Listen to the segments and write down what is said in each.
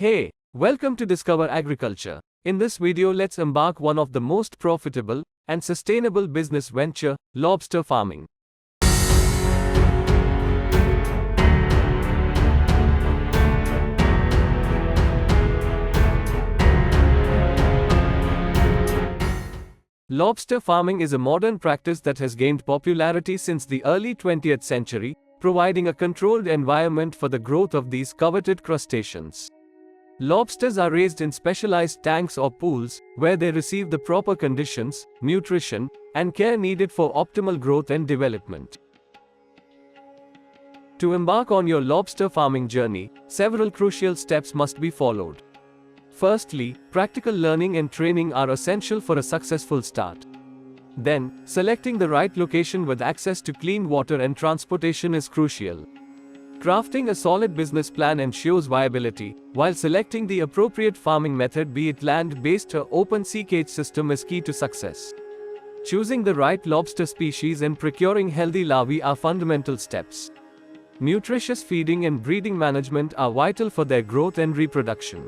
Hey, welcome to Discover Agriculture. In this video, let's embark one of the most profitable and sustainable business venture, lobster farming. Lobster farming is a modern practice that has gained popularity since the early 20th century, providing a controlled environment for the growth of these coveted crustaceans. Lobsters are raised in specialized tanks or pools, where they receive the proper conditions, nutrition, and care needed for optimal growth and development. To embark on your lobster farming journey, several crucial steps must be followed. Firstly, practical learning and training are essential for a successful start. Then, selecting the right location with access to clean water and transportation is crucial. Crafting a solid business plan ensures viability, while selecting the appropriate farming method, be it land-based or open sea cage system, is key to success. Choosing the right lobster species and procuring healthy larvae are fundamental steps. Nutritious feeding and breeding management are vital for their growth and reproduction.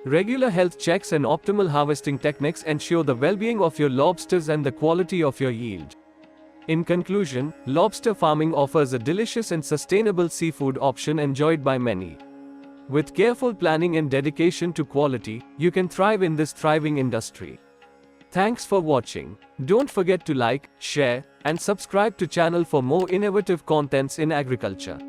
Regular health checks and optimal harvesting techniques ensure the well-being of your lobsters and the quality of your yield. In conclusion, lobster farming offers a delicious and sustainable seafood option enjoyed by many. With careful planning and dedication to quality, you can thrive in this thriving industry. Thanks for watching. Don't forget to like, share, and subscribe to channel for more innovative contents in agriculture.